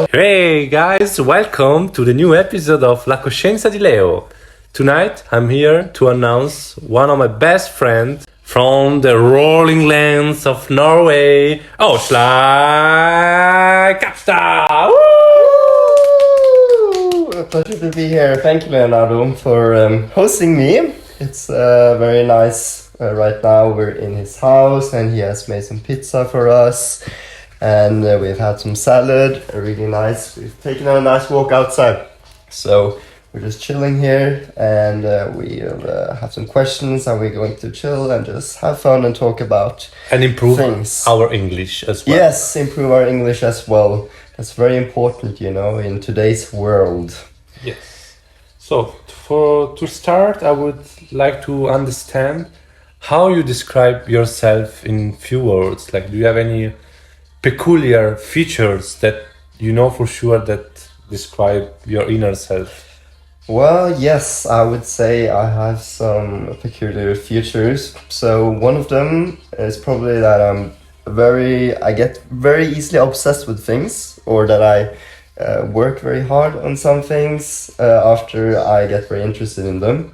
Hey guys, welcome to the new episode of La Coscienza di Leo. Tonight I'm here to announce one of my best friends from the rolling lands of Norway, Äsleik Kapstad. A pleasure to be here. Thank you, Leonardo, for hosting me. It's very nice. Right now we're in his house and he has made some pizza for us. And we've had some salad, really nice. We've taken a nice walk outside. So we're just chilling here and we'll have some questions and we're going to chill and just have fun and talk about And improve things. our English as well. Yes, improve our English as well. That's very important, in today's world. Yes. So to start, I would like to understand how you describe yourself in few words. Like, do you have any peculiar features that you know for sure that describe your inner self? Well, yes, I would say I have some peculiar features. So one of them is probably that I get very easily obsessed with things, or that I work very hard on some things after I get very interested in them.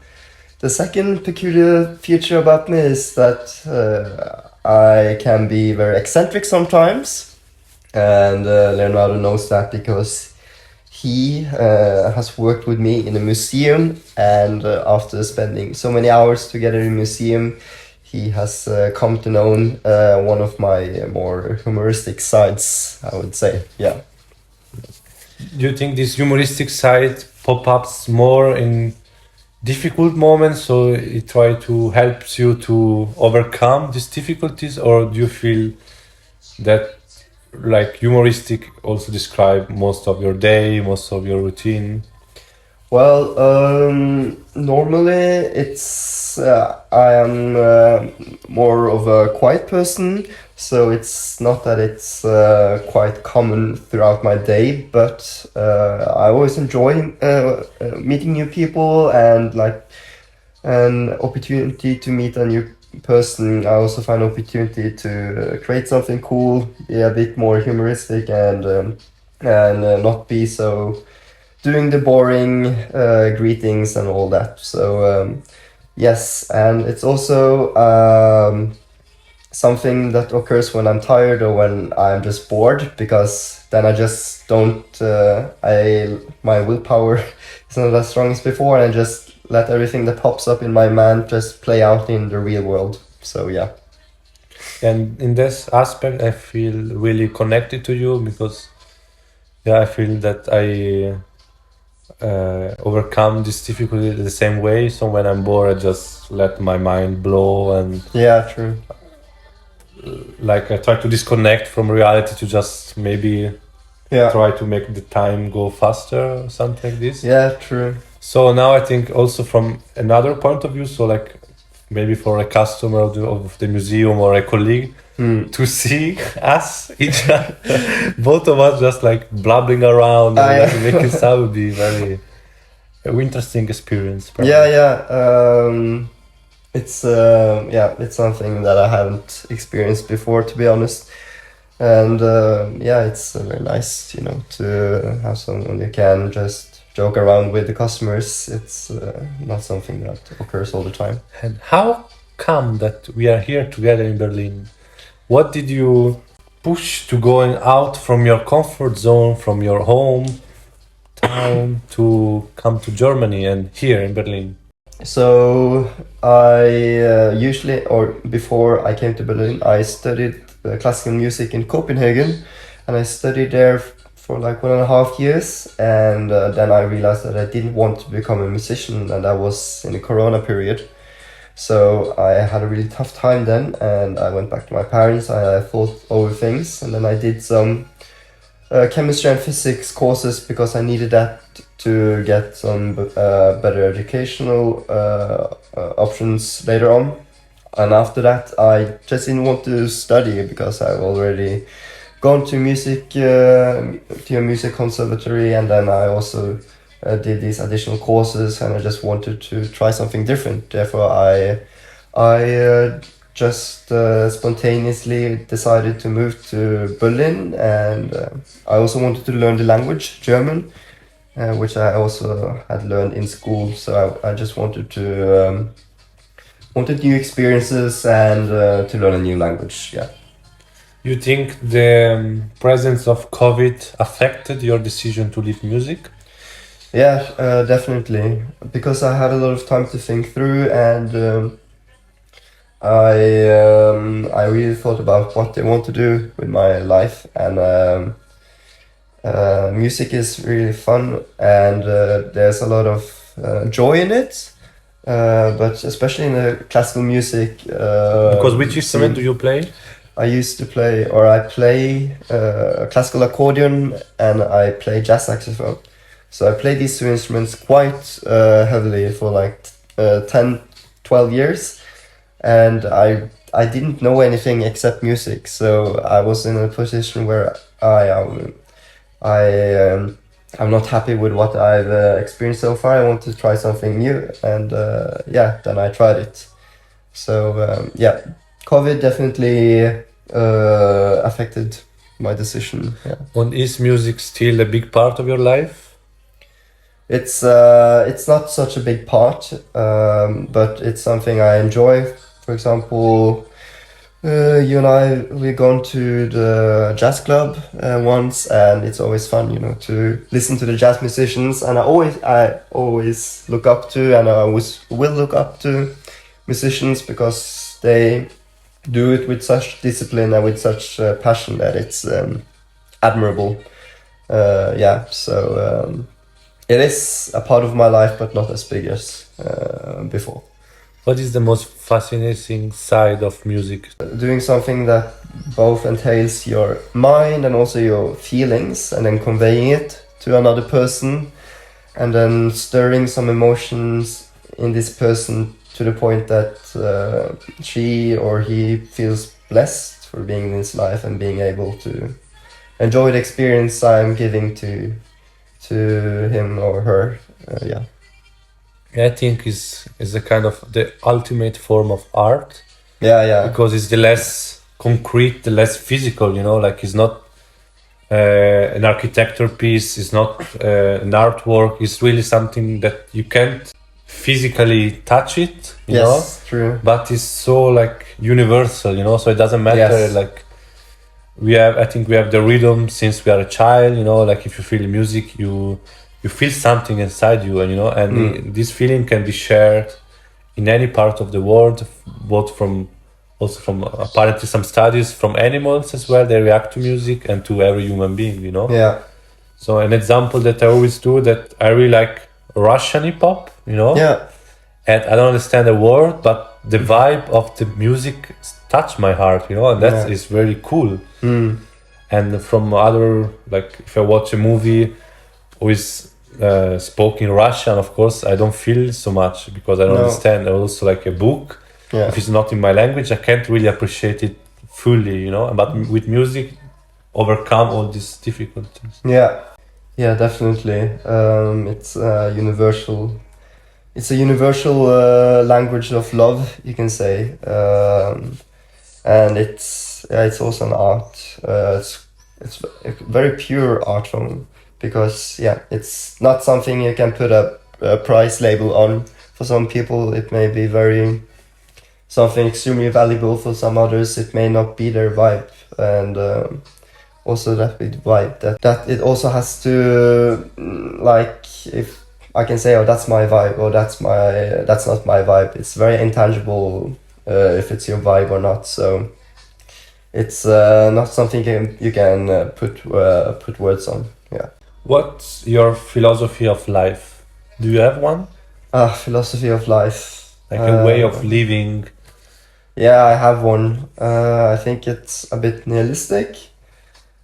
The second peculiar feature about me is that I can be very eccentric sometimes, and Leonardo knows that because he has worked with me in a museum, and after spending so many hours together in a museum, he has come to know one of my more humoristic sides, I would say. Yeah. Do you think this humoristic side pop-ups more in difficult moments, so it try to help you to overcome these difficulties, or do you feel that like humoristic also describe most of your day, most of your routine? Well, normally I am more of a quiet person, so it's not that it's quite common throughout my day, but I always enjoy meeting new people and like an opportunity to meet a new person. I also find opportunity to create something cool, be a bit more humoristic and not be so doing the boring greetings and all that. So yes, and it's also something that occurs when I'm tired or when I'm just bored, because then I just don't my willpower is not as strong as before, and I just let everything that pops up in my mind just play out in the real world. So yeah. And in this aspect I feel really connected to you, because I feel that I overcome this difficulty the same way. So when I'm bored, I just let my mind blow, and Yeah, true. like I try to disconnect from reality to just maybe Yeah. try to make the time go faster or something like this. Yeah, true. So now I think also from another point of view, so like maybe for a customer of the museum or a colleague, to see us each both of us just like blabbling around and yeah. like, making sound would be very interesting experience. Probably. Yeah. It's something that I haven't experienced before, to be honest. And it's very nice, to have someone you can just joke around with the customers. It's not something that occurs all the time. And how come that we are here together in Berlin? What did you push to going out from your comfort zone, from your home town, to come to Germany and here in Berlin? So I usually, or before I came to Berlin, I studied classical music in Copenhagen, and I studied there for like 1.5 years, and then I realized that I didn't want to become a musician, and that was in the Corona period. So I had a really tough time then, and I went back to my parents. I thought over things, and then I did some chemistry and physics courses because I needed that to get some better educational options later on. And after that, I just didn't want to study because I've already gone to a music conservatory, and then I also did these additional courses, and I just wanted to try something different. Therefore, I just spontaneously decided to move to Berlin, and I also wanted to learn the language, German, which I also had learned in school. So I just wanted new experiences and to learn a new language. Yeah. You think the presence of COVID affected your decision to leave music? Yeah, definitely, because I had a lot of time to think through, and I really thought about what I want to do with my life, and music is really fun, and there's a lot of joy in it. But especially in the classical music. Because which instrument do you play? I used to play, or I play classical accordion, and I play jazz saxophone. So I played these two instruments quite heavily for like 10, 12 years, and I didn't know anything except music. So I was in a position where I'm not happy with what I've experienced so far. I want to try something new, and yeah, then I tried it. So yeah, COVID definitely affected my decision. Yeah. And is music still a big part of your life? It's not such a big part, but it's something I enjoy. For example, you and I, we've gone to the jazz club once, and it's always fun, you know, to listen to the jazz musicians. And I always look up to, and I always will look up to musicians, because they do it with such discipline and with such passion that it's admirable. Yeah, so it is a part of my life, but not as big as before. What is the most fascinating side of music? Doing something that both entails your mind and also your feelings, and then conveying it to another person, and then stirring some emotions in this person to the point that she or he feels blessed for being in this life and being able to enjoy the experience I'm giving to him or her. Yeah. I think is a kind of the ultimate form of art. Yeah. Because it's the less concrete, the less physical, you know, like it's not an architecture piece, it's not an artwork, it's really something that you can't physically touch it, you know? Yes, true. But it's so like universal, you know, so it doesn't matter. Yes. Like I think we have the rhythm since we are a child, you know, like if you feel music, you feel something inside you, and you know, and this feeling can be shared in any part of the world, both from apparently some studies from animals as well, they react to music, and to every human being, you know. Yeah. So an example that I always do, that I really like Russian hip hop, you know. Yeah. And I don't understand a word, but the vibe of the music touched my heart, you know, and that is very cool. And from other, like if I watch a movie with spoken Russian, of course I don't feel so much because I don't understand. Also, like a book, if it's not in my language, I can't really appreciate it fully, you know. But with music, overcome all these difficulties. Yeah, definitely. It's universal. It's a universal language of love, you can say, and it's also an art. It's a very pure art form, because it's not something you can put a price label on. For some people, it may be something extremely valuable. For some others, it may not be their vibe, and also that with vibe that it also has to like, if I can say, oh, that's my vibe, or that's not my vibe. It's very intangible if it's your vibe or not. So it's not something you can put words on. Yeah. What's your philosophy of life? Do you have one? Philosophy of life. Like a way of living? Yeah, I have one. I think it's a bit nihilistic.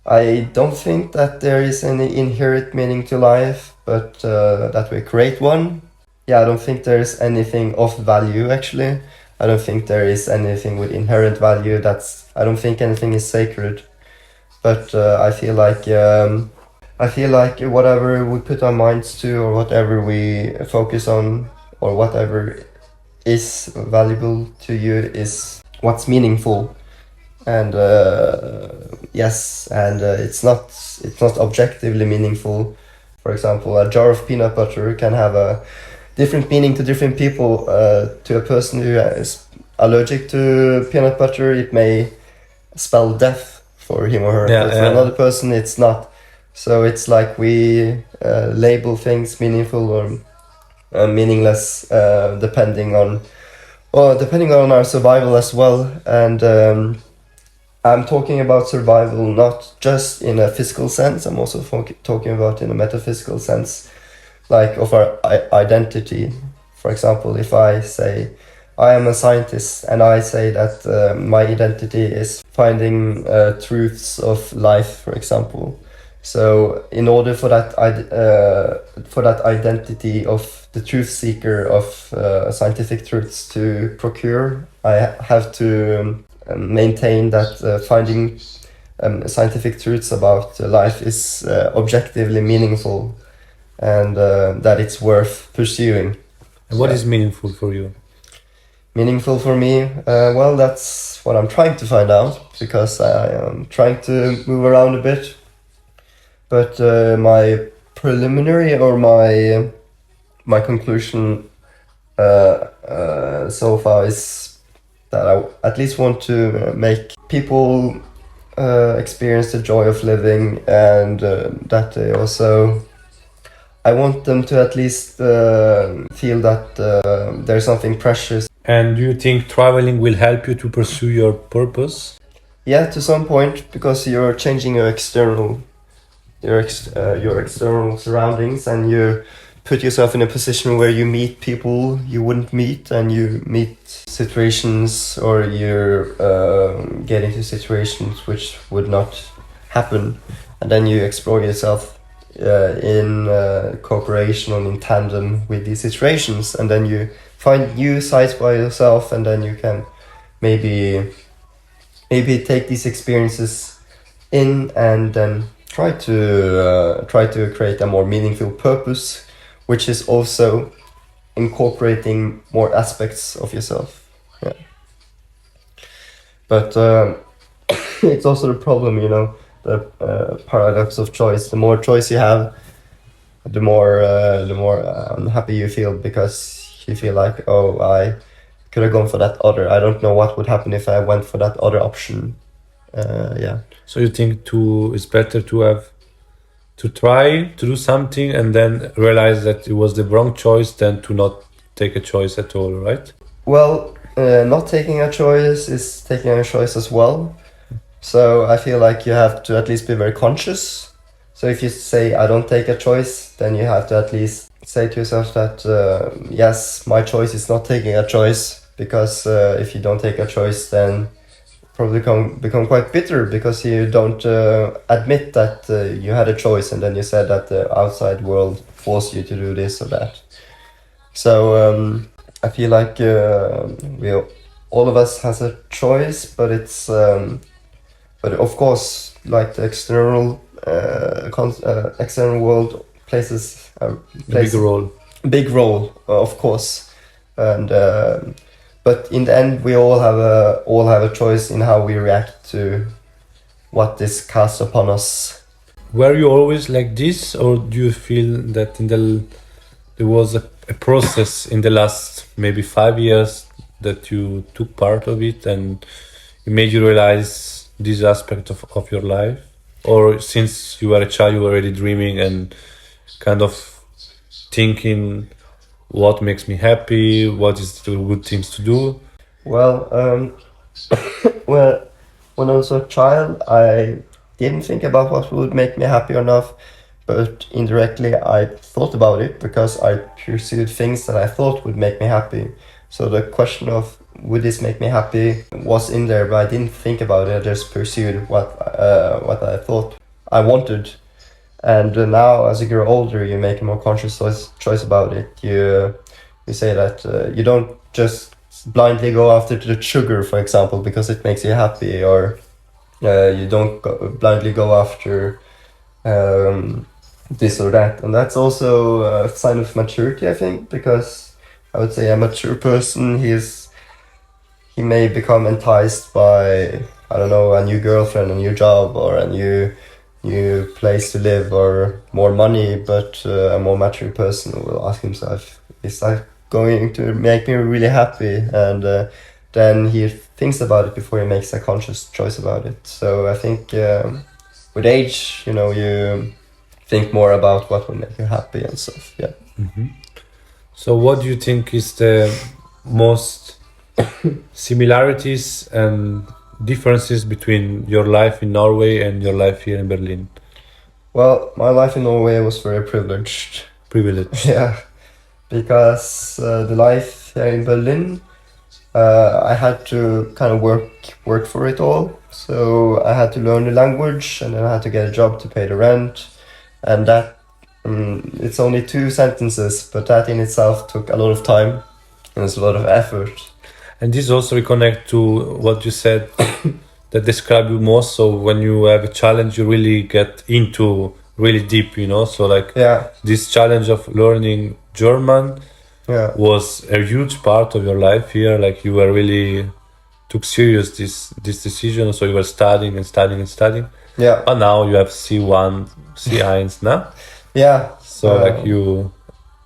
I don't think that there is any inherent meaning to life, but that we create one. Yeah, I don't think there is anything of value, actually. I don't think there is anything with inherent value. I don't think anything is sacred. But I feel like whatever we put our minds to, or whatever we focus on, or whatever is valuable to you, is what's meaningful. And yes, and it's not objectively meaningful. For example, a jar of peanut butter can have a different meaning to different people. To a person who is allergic to peanut butter, it may spell death for him or her, Yeah, but for yeah. another person it's not. So it's like we label things meaningful or meaningless, depending on our survival as well. And I'm talking about survival not just in a physical sense, I'm also talking about in a metaphysical sense, like of our identity. For example, if I say I am a scientist and I say that my identity is finding truths of life, for example. So in order for that identity of the truth seeker of scientific truths to procure, I have to maintain that finding scientific truths about life is objectively meaningful, and that it's worth pursuing. And what is meaningful for you? Meaningful for me, well, that's what I'm trying to find out, because I am trying to move around a bit. But my preliminary or my conclusion so far is that I at least want to make people experience the joy of living, and that they also, I want them to at least feel that there's something precious. And do you think traveling will help you to pursue your purpose? Yeah, to some point, because you're changing your external surroundings, and you put yourself in a position where you meet people you wouldn't meet, and you meet situations, or you get into situations which would not happen, and then you explore yourself in cooperation and in tandem with these situations, and then you find new sides by yourself, and then you can maybe take these experiences in, and then try to create a more meaningful purpose, which is also incorporating more aspects of yourself. Yeah. But it's also the problem, the paradox of choice. The more choice you have, the more unhappy you feel, because you feel like, oh, I could have gone for that other. I don't know what would happen if I went for that other option. Yeah. So you think it's better to try to do something and then realize that it was the wrong choice than to not take a choice at all, right? Well, not taking a choice is taking a choice as well. So I feel like you have to at least be very conscious. So if you say, I don't take a choice, then you have to at least say to yourself that, yes, my choice is not taking a choice, because if you don't take a choice, then probably become quite bitter, because you don't admit that you had a choice, and then you said that the outside world forced you to do this or that. So I feel like all of us has a choice, but it's but of course, like the external world plays Big role. Big role, of course, and but in the end, we all have a choice in how we react to what is cast upon us. Were you always like this, or do you feel that there was a process in the last maybe 5 years that you took part of it and it made you realize this aspect of your life? Or since you were a child, you were already dreaming and kind of thinking, what makes me happy? What is the good things to do? Well, well, when I was a child, I didn't think about what would make me happy or not, but indirectly I thought about it, because I pursued things that I thought would make me happy. So the question of would this make me happy was in there, but I didn't think about it. I just pursued what I thought I wanted. And now, as you grow older, you make a more conscious choice about it. You say that you don't just blindly go after the sugar, for example, because it makes you happy, or you don't blindly go after this or that. And that's also a sign of maturity, I think, because I would say a mature person, he he may become enticed by, I don't know, a new girlfriend, a new job, or a new place to live, or more money. But a more mature person will ask himself, is that going to make me really happy? And then he thinks about it before he makes a conscious choice about it. So I think with age, you think more about what will make you happy and stuff. Yeah. So what do you think is the most similarities and differences between your life in Norway and your life here in Berlin? Well, my life in Norway was very privileged. Privilege. Yeah, because the life here in Berlin, I had to kind of work for it all. So I had to learn the language, and then I had to get a job to pay the rent, and that it's only 2 sentences, but that in itself took a lot of time and it's a lot of effort. And this also reconnect to what you said that describe you most. So when you have a challenge, you really get into really deep, So like this challenge of learning German was a huge part of your life here. Like you were really took serious this decision. So you were studying and studying and studying. Yeah. But now you have C1, C1 now. Yeah. So like you,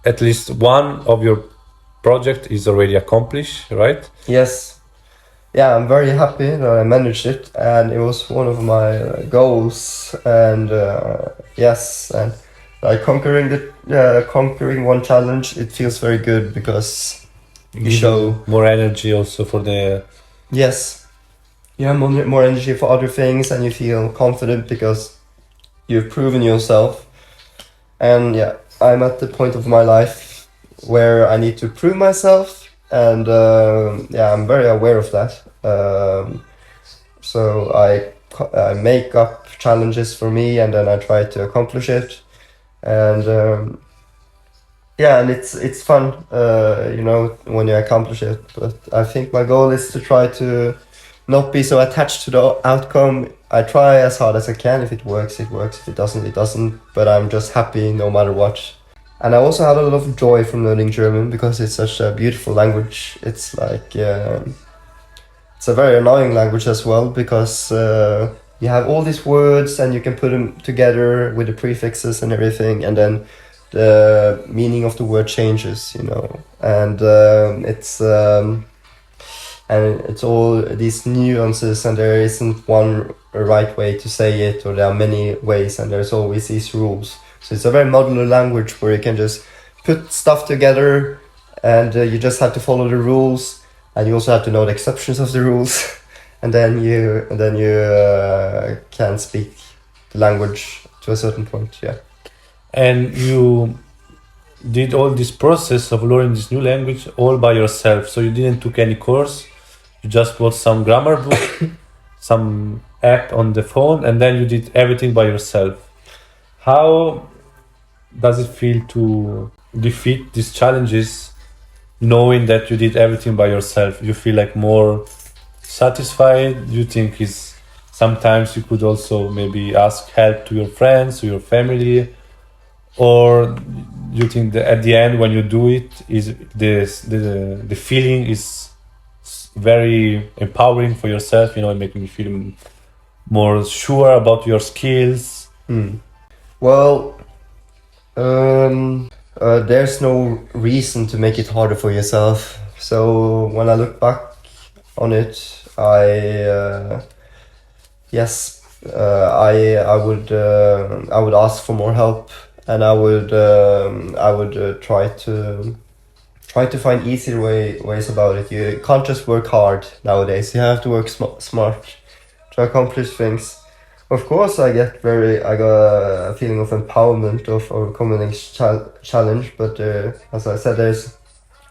at least one of your project is already accomplished, right? Yes. Yeah, I'm very happy that I managed it, and it was one of my goals. And yes, and like conquering one challenge, it feels very good because you show more energy also for the. Yes, you have more energy for other things, and you feel confident because you've proven yourself. And yeah, I'm at the point of my life where I need to prove myself, and I'm very aware of that. So I make up challenges for me, and then I try to accomplish it, and and it's fun, when you accomplish it. But I think my goal is to try to not be so attached to the outcome. I try as hard as I can. If it works, it works. If it doesn't, it doesn't. But I'm just happy no matter what. And I also had a lot of joy from learning German because it's such a beautiful language. It's like it's a very annoying language as well because you have all these words and you can put them together with the prefixes and everything, and then the meaning of the word changes, and it's all these nuances, and there isn't one right way to say it, or there are many ways, and there's always these rules. So it's a very modular language where you can just put stuff together, and you just have to follow the rules, and you also have to know the exceptions of the rules, and then you can speak the language to a certain point. Yeah. And you did all this process of learning this new language all by yourself. So you didn't took any course. You just bought some grammar book, some app on the phone, and then you did everything by yourself. How does it feel to defeat these challenges, knowing that you did everything by yourself? You feel like more satisfied? You think is sometimes you could also maybe ask help to your friends, to your family, or you think that at the end when you do it, is the feeling is very empowering for yourself, and making you feel more sure about your skills? Well, there's no reason to make it harder for yourself. So when I look back on it, I would ask for more help, and I would try to find easier ways about it. You can't just work hard nowadays. You have to work smart to accomplish things. Of course, I got a feeling of empowerment of overcoming this challenge, but as I said,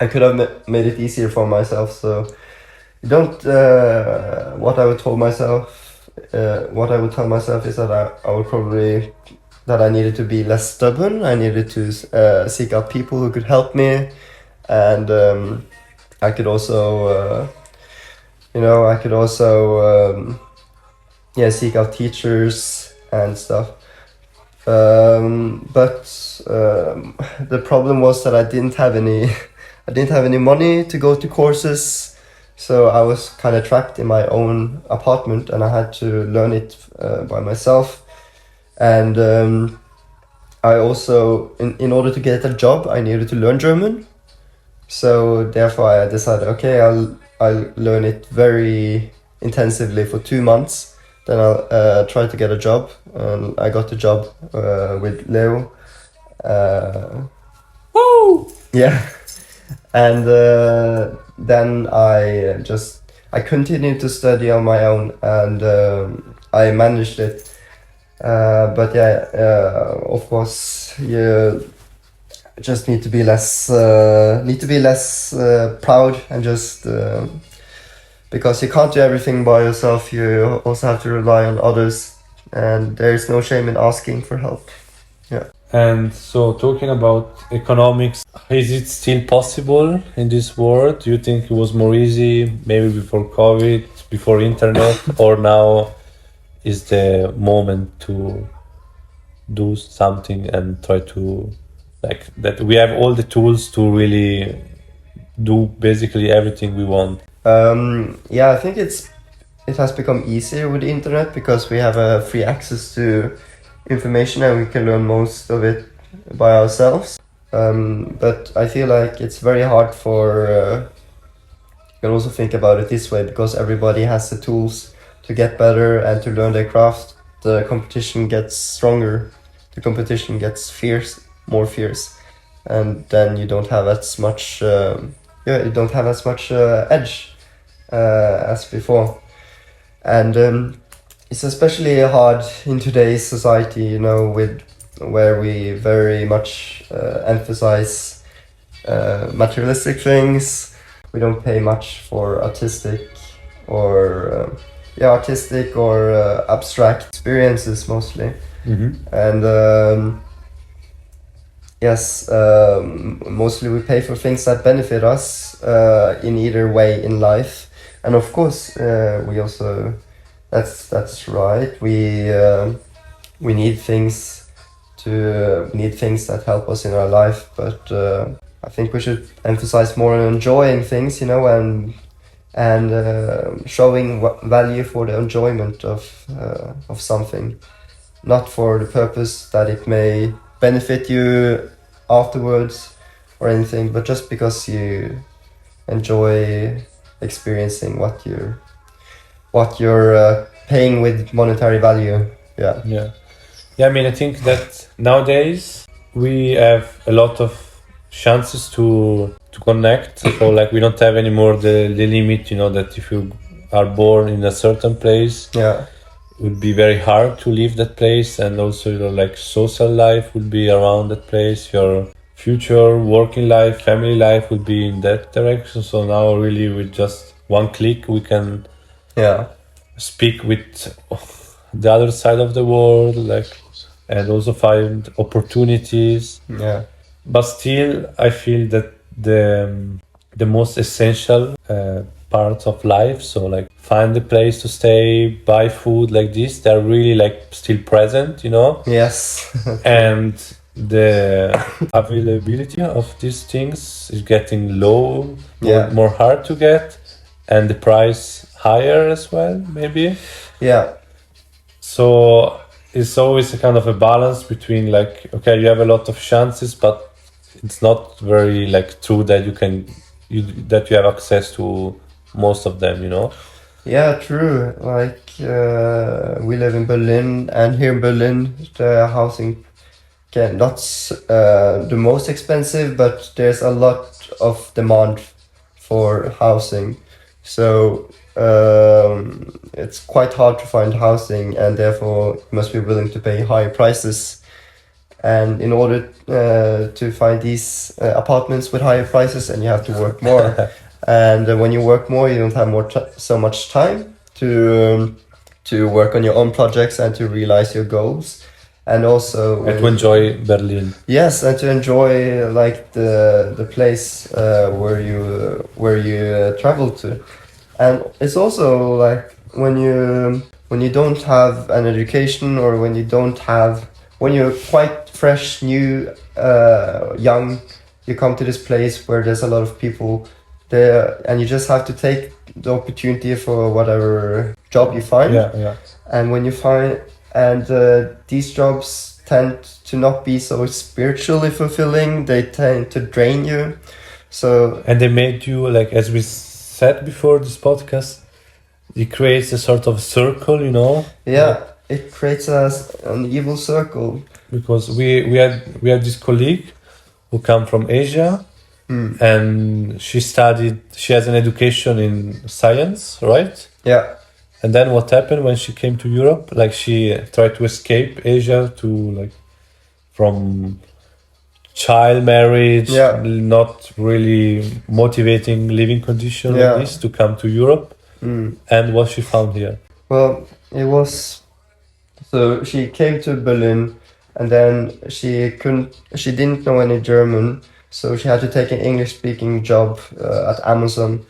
I could have made it easier for myself. So what I would tell myself is that I would probably that I needed to be less stubborn. I needed to seek out people who could help me, and I could also seek out teachers and stuff. But the problem was that I didn't have any money to go to courses. So I was kind of trapped in my own apartment, and I had to learn it by myself. And I also, in order to get a job, I needed to learn German. So therefore, I decided, okay, I'll learn it very intensively for 2 months. Then I'll try to get a job, and I got a job with Leo. Woo! Yeah, and then I continued to study on my own, and I managed it. But yeah, of course, you just need to be less proud, and just because you can't do everything by yourself, you also have to rely on others, and there is no shame in asking for help. Yeah. And so, talking about economics, is it still possible in this world? Do you think it was more easy maybe before COVID, before internet, or now is the moment to do something and try to, like, that we have all the tools to really do basically everything we want? Yeah, I think it has become easier with the internet because we have free access to information, and we can learn most of it by ourselves. But I feel like it's very hard for you can also think about it this way, because everybody has the tools to get better and to learn their craft. The competition gets stronger, the competition gets more fierce, and then you don't have as much edge as before. And it's especially hard in today's society, you know, where we very much emphasize materialistic things. We don't pay much for artistic or abstract experiences mostly. And yes, mostly we pay for things that benefit us in either way in life. And of course, we also, that's right. We need things that help us in our life, but I think we should emphasize more on enjoying things, you know, and showing value for the enjoyment of something, not for the purpose that it may benefit you afterwards or anything, but just because you enjoy experiencing what you're paying with monetary value. Yeah. I mean, I think that nowadays we have a lot of chances to connect. So like we don't have anymore the limit, you know, that if you are born in a certain place, Yeah. it would be very hard to leave that place, and also your like social life would be around that place, your future working life, family life would be in that direction. So now really with just one click we can speak with the other side of the world, like, and also find opportunities. Yeah. But still I feel that the most essential parts of life, so like find a place to stay, buy food, like this, they're really like still present, you know. Yes. And the availability of these things is getting low, more hard to get, and the price higher as well, maybe. Yeah. So it's always a kind of a balance between like, okay, you have a lot of chances, but it's not very like true that that you have access to most of them, you know. Yeah, true. Like we live in Berlin, and here in Berlin the housing not the most expensive, but there's a lot of demand for housing, so it's quite hard to find housing, and therefore you must be willing to pay high prices. And in order to find these apartments with higher prices, and you have to work more. And when you work more, you don't have so much time to work on your own projects and to realize your goals, and also and to enjoy Berlin. Yes, and to enjoy like the place where you travel to. And it's also like when you don't have an education, or when you're quite fresh, new, young, you come to this place where there's a lot of people there, and you just have to take the opportunity for whatever job you find. Yeah. And when you find, and these jobs tend to not be so spiritually fulfilling. They tend to drain you. So And they made you, like, as we said before this podcast, it creates a sort of circle, you know? yeah, it creates an evil circle. Because we had this colleague who come from Asia, and she has an education in science, right? Yeah, And then what happened when she came to Europe? Like, she tried to escape Asia to, like, from child marriage, Yeah. not really motivating living condition Yeah. like this, to come to Europe. And what she found here. well, it was. So she came to Berlin, and then she didn't know any German, so she had to take an English-speaking job at Amazon.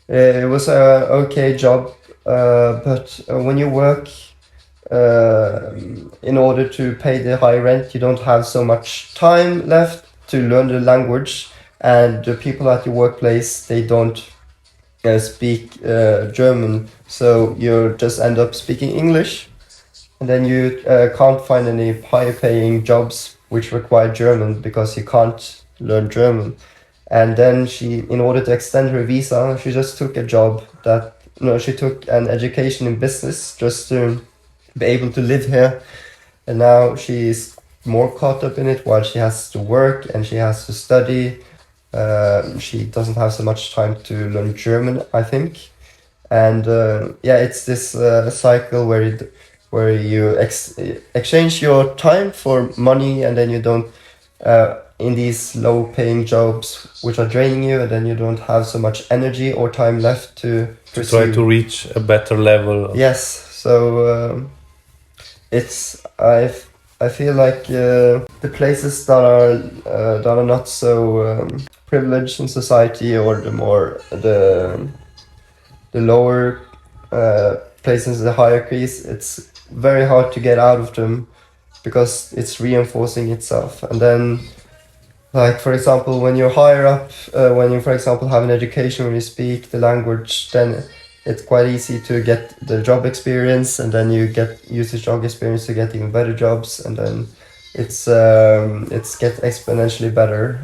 It was a okay job, but when you work in order to pay the high rent, you don't have so much time left to learn the language, and the people at your workplace, they don't speak German, so you just end up speaking English, and then you can't find any high-paying jobs which require German because you can't learn German. And then she, in order to extend her visa, she just took a job that, no, she took an education in business just to be able to live here. And now she's more caught up in it while she has to work and she has to study. She doesn't have so much time to learn German, I think. And yeah, it's this cycle where you exchange your time for money, and then you don't in these low-paying jobs which are draining you, and then you don't have so much energy or time left to pursue. Try to reach a better level. Yes, so it's I feel like the places that are not so privileged in society, or the lower places, the hierarchies, it's very hard to get out of them because it's reinforcing itself. And then, like, for example, when you're higher up, when you, for example, have an education, when you speak the language, then it's quite easy to get the job experience, and then you use this job experience to get even better jobs, and then it's get exponentially better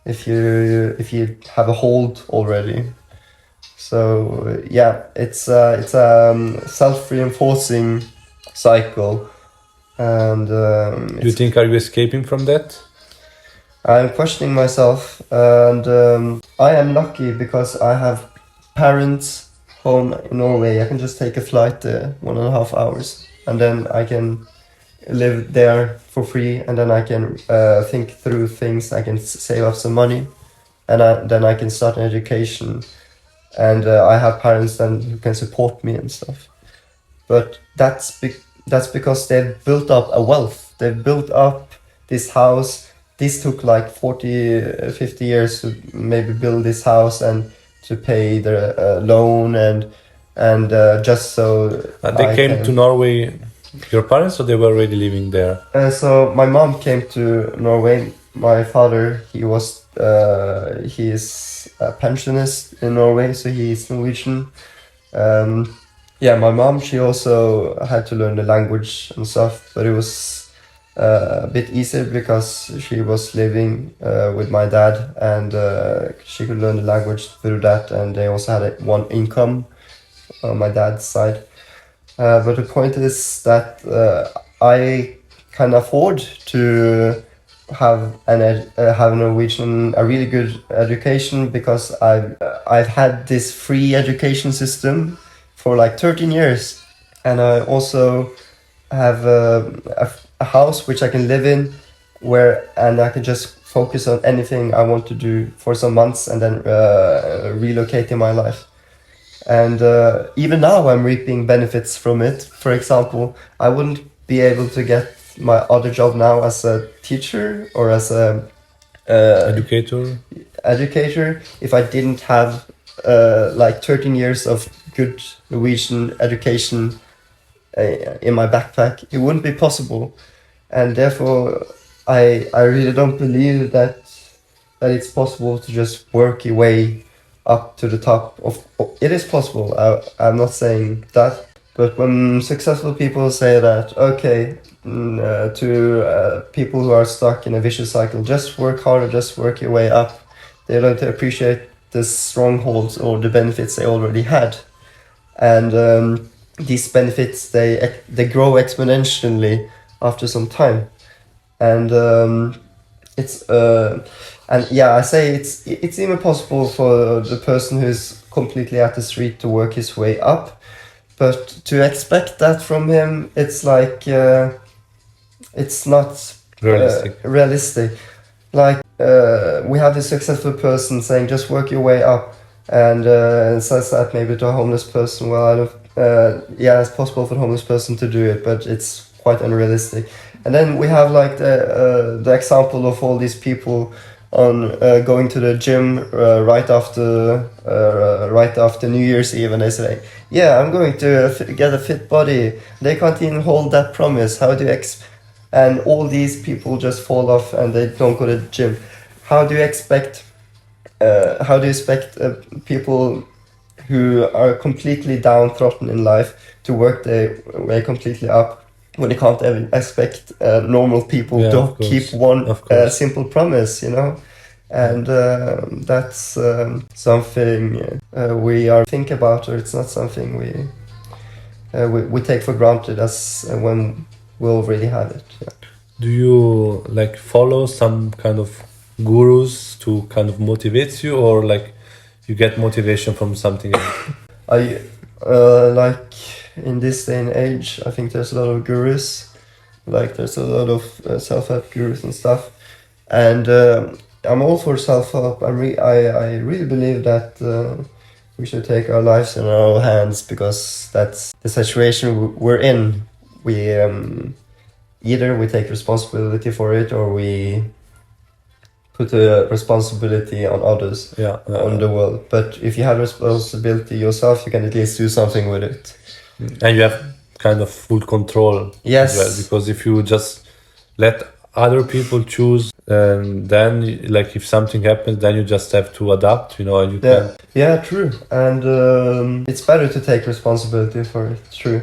if you have a hold already. So yeah, it's a self-reinforcing cycle, and Do you think, are you escaping from that? I'm questioning myself, and I am lucky because I have parents home in Norway. I can just take a flight there, 1.5 hours, and then I can live there for free, and then I can think through things. I can save up some money, and then I can start an education, and I have parents then who can support me and stuff. But that's because they've built up a wealth. They've built up this house. This took like 50 years to maybe build this house and to pay the loan, and just so They came to Norway, your parents, or they were already living there? So my mom came to Norway. My father, he is a pensionist in Norway, so he's Norwegian. Yeah, my mom, she also had to learn the language and stuff, but it was a bit easier because she was living with my dad, and she could learn the language through that, and they also had one income on my dad's side. But the point is that I can afford to have a Norwegian, a really good education, because I've had this free education system for like 13 years, and I also have a house which I can live in, and I can just focus on anything I want to do for some months, and then relocate in my life. And even now I'm reaping benefits from it. For example, I wouldn't be able to get my other job now as a teacher or as a educator if I didn't have like 13 years of good Norwegian education in my backpack. It wouldn't be possible, and therefore I really don't believe that it's possible to just work your way up to the top of it is possible. I'm not saying that, but when successful people say that, okay, to people who are stuck in a vicious cycle, just work harder, just work your way up, they learn to appreciate the strongholds or the benefits they already had, and these benefits they grow exponentially after some time, and it's and yeah, I say it's even possible for the person who's completely at the street to work his way up, but to expect that from him, it's like it's not realistic. Like we have this successful person saying just work your way up, and says that maybe to a homeless person. Well, I don't. Yeah, it's possible for a homeless person to do it, but it's quite unrealistic. And then we have like the example of all these people on going to the gym right after New Year's Eve, and they say, "Yeah, I'm going to get a fit body." They can't even hold that promise. How do you and all these people just fall off and they don't go to the gym? How do you expect? People who are completely downtrodden in life to work their way completely up, when you can't even expect normal people to keep one simple promise, you know? And that's something we are think about, or it's not something we take for granted as when we already have it. Yeah. Do you like follow some kind of gurus to kind of motivate you, or like you get motivation from something else? I like in this day and age, I think there's a lot of gurus, like there's a lot of self-help gurus and stuff, and I'm all for self-help. I really believe that we should take our lives in our own hands, because that's the situation we're in. We either we take responsibility for it, or we put the responsibility on others, on the world. But if you have responsibility yourself, you can at least do something with it. And you have kind of full control. Yes. As well, because if you just let other people choose, and then like if something happens, then you just have to adapt, you know, and you can. Yeah, true. And it's better to take responsibility for it, true.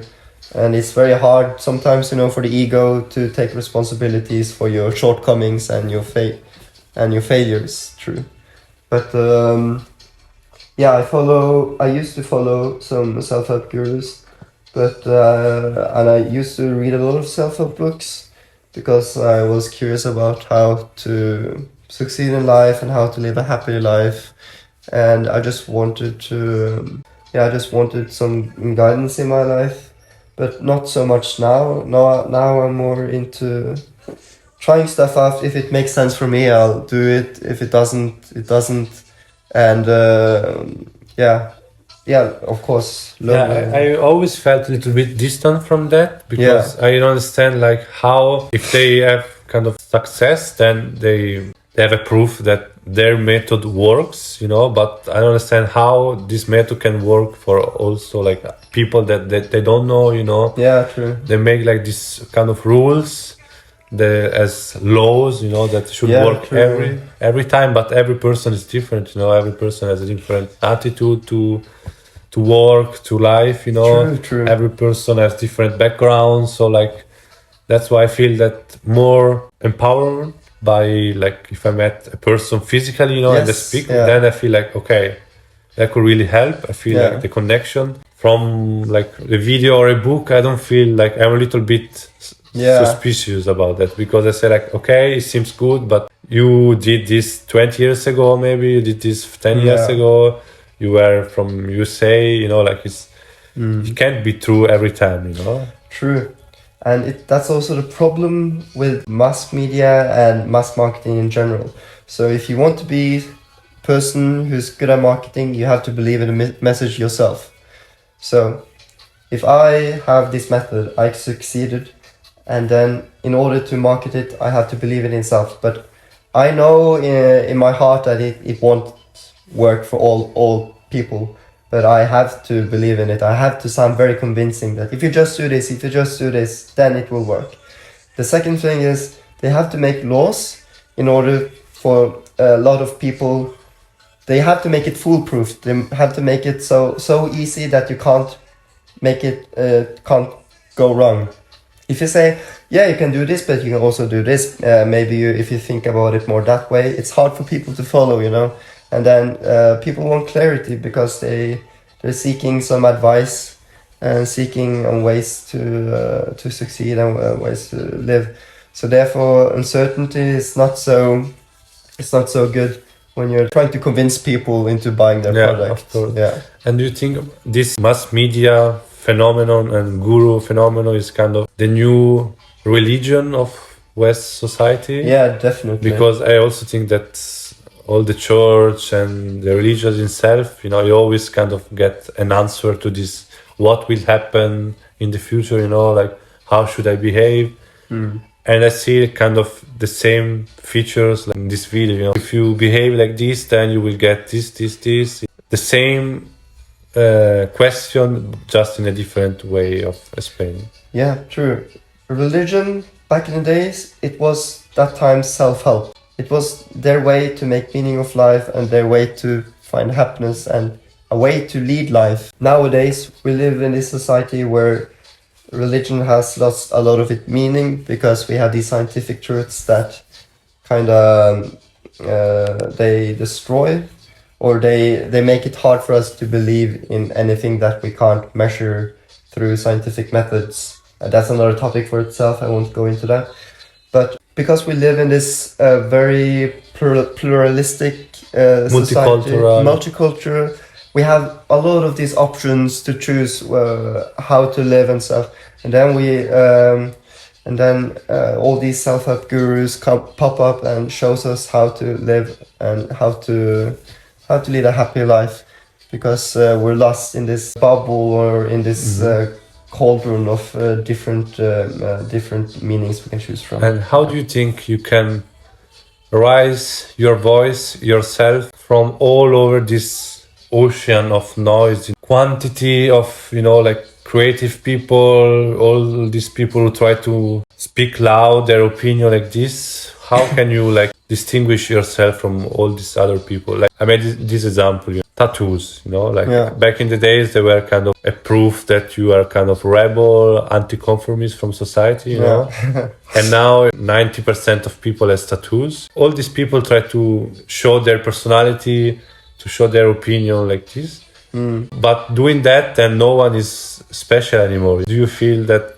And it's very hard sometimes, you know, for the ego to take responsibilities for your shortcomings and your failures, true. But yeah, I used to follow some self-help gurus, but and I used to read a lot of self-help books, because I was curious about how to succeed in life and how to live a happy life, and I just wanted some guidance in my life, but not so much now. Now I'm more into trying stuff out. If it makes sense for me, I'll do it. If it doesn't, it doesn't. And of course. I always felt a little bit distant from that, because I don't understand like how, if they have kind of success, then they have a proof that their method works, you know, but I don't understand how this method can work for also like people that they don't know, you know. Yeah, true. They make like this kind of rules as laws, you know, that should work every time, but every person is different, you know. Every person has a different attitude to work, to life, you know. True. Every person has different backgrounds, so like that's why I feel that more empowered by like if I met a person physically, you know, and they speak, then I feel like okay, that could really help. I feel like the connection from like a video or a book, I don't feel like I'm a little bit suspicious about that, because I say like okay, it seems good, but you did this 20 years ago, maybe you did this 10 years ago, you were from USA, you know, like it can't be true every time, you know. True. And that's also the problem with mass media and mass marketing in general. So if you want to be a person who's good at marketing, you have to believe in the message yourself. So if I have this method, I succeeded, and then in order to market it, I have to believe in itself. But I know in my heart that it won't work for all people. But I have to believe in it. I have to sound very convincing that if you just do this, then it will work. The second thing is they have to make laws in order for a lot of people. they have to make it foolproof. They have to make it so easy that you can't make it can't go wrong. If you say, yeah, you can do this, but you can also do this, maybe if you think about it more that way, it's hard for people to follow, you know. And then people want clarity because they're seeking some advice and seeking ways to succeed and ways to live. So therefore, uncertainty is not so good when you're trying to convince people into buying their product. Of course. Yeah. And do you think this mass media phenomenon and guru phenomenon is kind of the new religion of West society? Yeah, definitely. Because I also think that all the church and the religion itself, you know, you always kind of get an answer to this, what will happen in the future, you know, like how should I behave? And I see kind of the same features like in this video, you know, if you behave like this, then you will get this. The same question, just in a different way of explaining. Yeah, true. Religion, back in the days, it was that time self-help. It was their way to make meaning of life and their way to find happiness and a way to lead life. Nowadays, we live in this society where religion has lost a lot of its meaning because we have these scientific truths that kind of they destroy or they make it hard for us to believe in anything that we can't measure through scientific methods. That's another topic for itself. I won't go into that. But because we live in this very pluralistic society, multicultural, we have a lot of these options to choose how to live and stuff. And then all these self-help gurus pop up and shows us how to live and how to lead a happy life, because we're lost in this bubble or in this cauldron of different meanings we can choose from. And how do you think you can raise your voice yourself from all over this ocean of noise, quantity of, you know, like creative people, all these people who try to speak loud their opinion like this? How can you like distinguish yourself from all these other people? Like I made this example, you know, tattoos, you know, like back in the days they were kind of a proof that you are kind of rebel, anti-conformist from society, you know. And now 90% of people has tattoos. All these people try to show their personality, to show their opinion like this. But doing that, then no one is special anymore. Do you feel that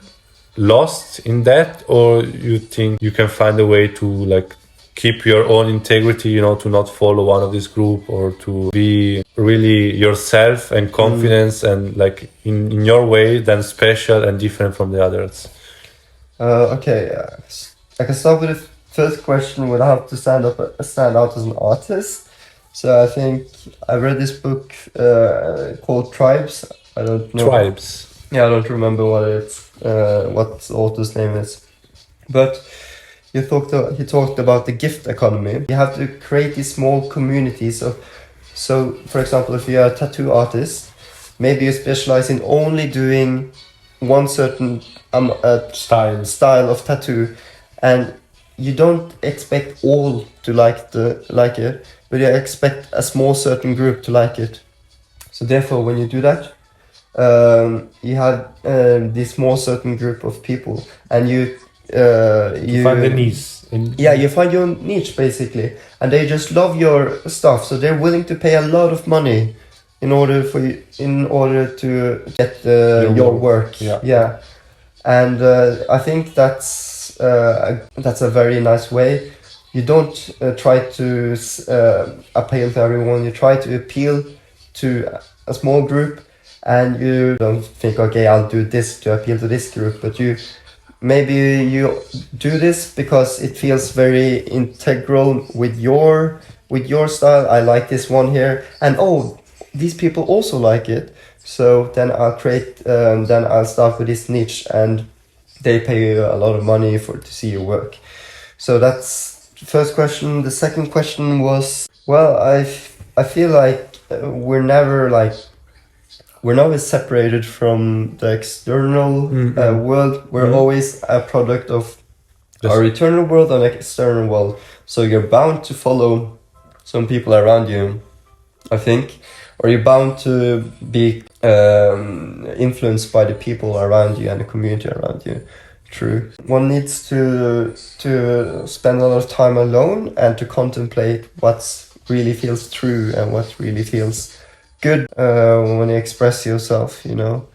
lost in that, or you think you can find a way to like keep your own integrity, you know, to not follow one of this group, or to be really yourself and confidence and like in your way, then special and different from the others? Okay, I can start with the first question. Would I have to stand out as an artist? So I think I read this book called Tribes. I don't know. Tribes. Yeah, I don't remember what the author's name is. But he talked about the gift economy. You have to create these small communities. So for example, if you're a tattoo artist, maybe you specialize in only doing one certain style of tattoo, and you don't expect all to like it, but you expect a small certain group to like it. So therefore, when you do that, you have this small certain group of people, and you find the niche. You find your niche basically, and they just love your stuff, so they're willing to pay a lot of money in order to get your work. Yeah. And I think that's a very nice way. You don't try to appeal to everyone. You try to appeal to a small group, and you don't think, okay, I'll do this to appeal to this group, but you do this because it feels very integral with your style. I like this one here, and these people also like it. So then I'll start with this niche, and they pay you a lot of money to see your work. So that's the first question. The second question was, well, I feel like we're always separated from the external world. We're always a product of our internal world and external world. So you're bound to follow some people around you. I think, or you're bound to be influenced by the people around you and the community around you. True. One needs to spend a lot of time alone and to contemplate what really feels true and what really feels good when you express yourself, you know.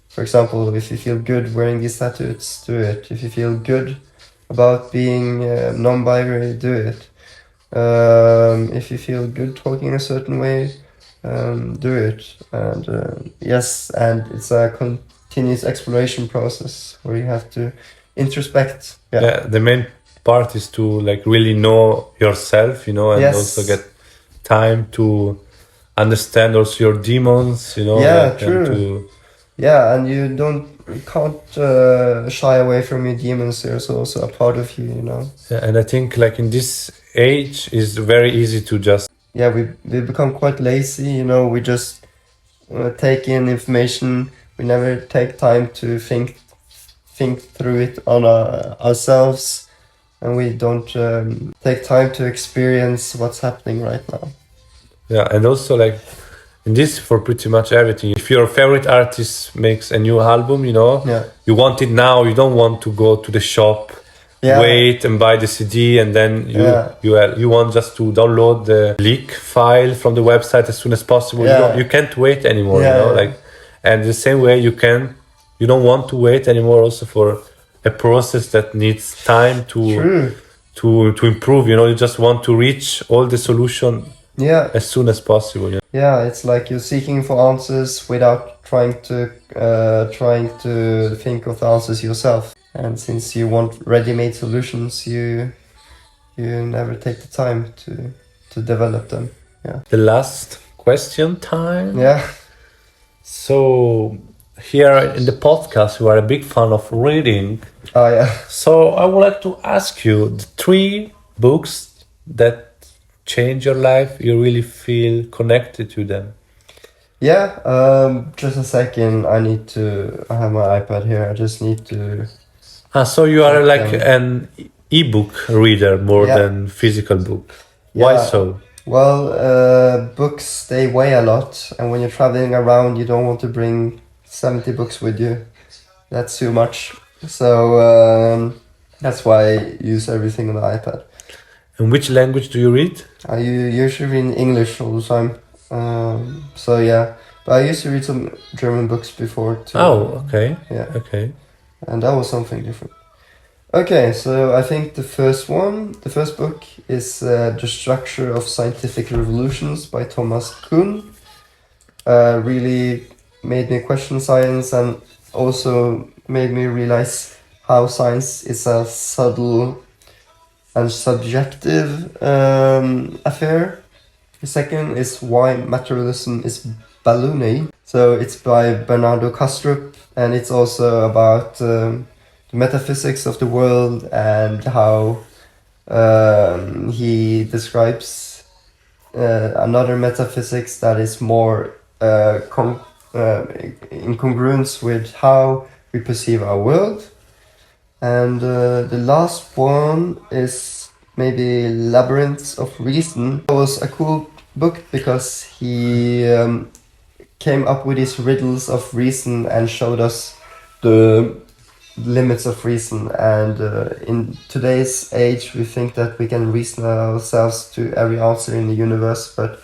For example, if you feel good wearing these tattoos, do it. If you feel good about being non-binary, do it. If you feel good talking a certain way, do it. And yes, and it's a continuous exploration process where you have to introspect. Yeah, the main part is to like really know yourself, you know, and Yes. also get time to understand also your demons, you know. Yeah, like, and true. Yeah, and you can't shy away from your demons. There's also a part of you, you know. Yeah, and I think like in this age is very easy to just Yeah, we become quite lazy, you know. We just take in information. We never take time to think through it on ourselves, and we don't take time to experience what's happening right now. yeah, and also like in this for pretty much everything. If your favorite artist makes a new album, you know, Yeah. you want it now. You don't want to go to the shop, Yeah. wait and buy the CD, and then Yeah. you want just to download the leak file from the website as soon as possible. Yeah. You can't wait anymore. Yeah, you know, yeah. like, and the same way you don't want to wait anymore. Also for a process that needs time True. to improve. You know, you just want to reach all the solution Yeah. as soon as possible. You know? Yeah, it's like you're seeking for answers without trying to think of the answers yourself. And since you want ready-made solutions, you never take the time to develop them. Yeah. The last question time. Yeah. So here in the podcast, we are a big fan of reading. Oh yeah. So I would like to ask you the 3 books that change your life. You really feel connected to them. Yeah. Just a second. I have my iPad here. I just need to. So you are like Okay. an ebook reader more Yeah. than physical book. Why Yeah. so? Well, books, they weigh a lot, and when you're traveling around, you don't want to bring 70 books with you. That's too much. So that's why I use everything on the iPad. In which language do you read? I usually read in English all the time. So yeah, but I used to read some German books before too. Oh, okay. Yeah, Okay. and that was something different. Okay, so I think the first book is The Structure of Scientific Revolutions by Thomas Kuhn. Really made me question science and also made me realize how science is a subtle and subjective affair. The second is Why Materialism is Baloney. So it's by Bernardo Kastrup, and it's also about the metaphysics of the world and how he describes another metaphysics that is more in congruence with how we perceive our world. And the last one is maybe Labyrinths of Reason. It was a cool book because he came up with these riddles of reason and showed us the limits of reason. And in today's age, we think that we can reason ourselves to every answer in the universe, but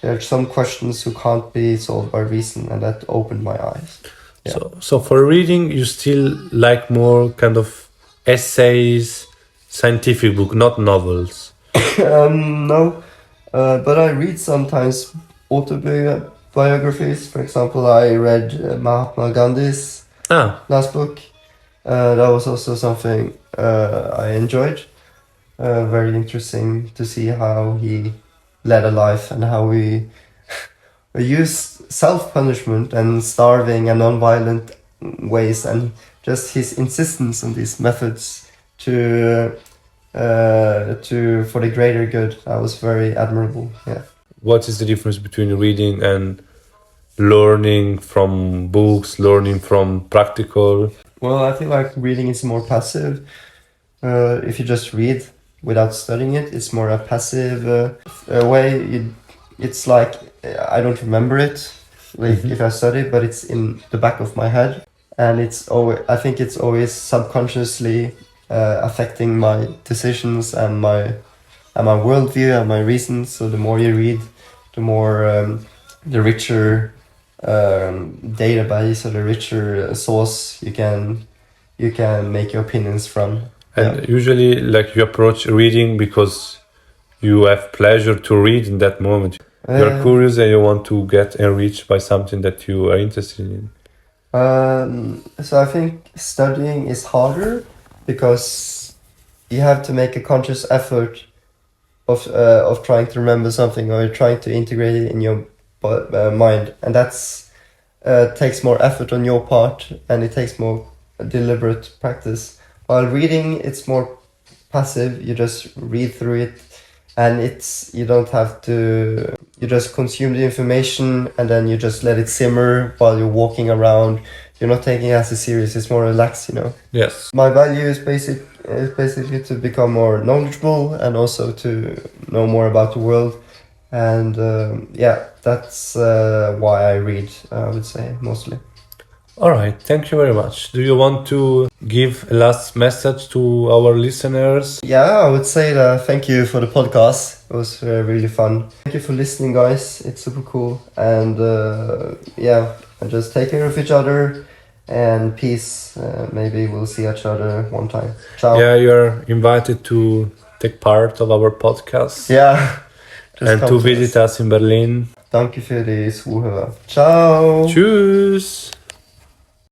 there are some questions who can't be solved by reason, and that opened my eyes. Yeah. So for reading, you still like more kind of essays, scientific book, not novels. No, but I read sometimes autobiographies. For example, I read Mahatma Gandhi's last book. That was also something I enjoyed. Very interesting to see how he led a life and how we use self-punishment and starving and non-violent ways, and just his insistence on these methods to for the greater good. That was very admirable. Yeah. What is the difference between reading and learning from books, learning from practical? Well, I feel like reading is more passive. If you just read without studying it, it's more a passive way. It's like I don't remember it, like if I study, but it's in the back of my head, and it's always, I think it's always subconsciously affecting my decisions and my worldview and my reasons. So the more you read, the more the richer database or the richer source you can make your opinions from. And usually, like, you approach reading because you have pleasure to read in that moment. You're curious and you want to get enriched by something that you are interested in. So I think studying is harder because you have to make a conscious effort of trying to remember something or trying to integrate it in your mind, and that's takes more effort on your part, and it takes more deliberate practice. While reading, it's more passive. You just read through it, and you don't have to. You just consume the information, and then you just let it simmer while you're walking around. You're not taking it as a serious. It's more relaxed, Yes. My value is basically to become more knowledgeable and also to know more about the world. And that's why I read, I would say, mostly. All right, thank you very much. Do you want to give a last message to our listeners? Yeah, I would say that thank you for the podcast. It was really fun. Thank you for listening, guys. It's super cool. And just take care of each other and peace. Maybe we'll see each other one time. Ciao. Yeah, you're invited to take part of our podcast. Yeah. And to visit us in Berlin. Danke für die Zuhörer. Ciao. Tschüss.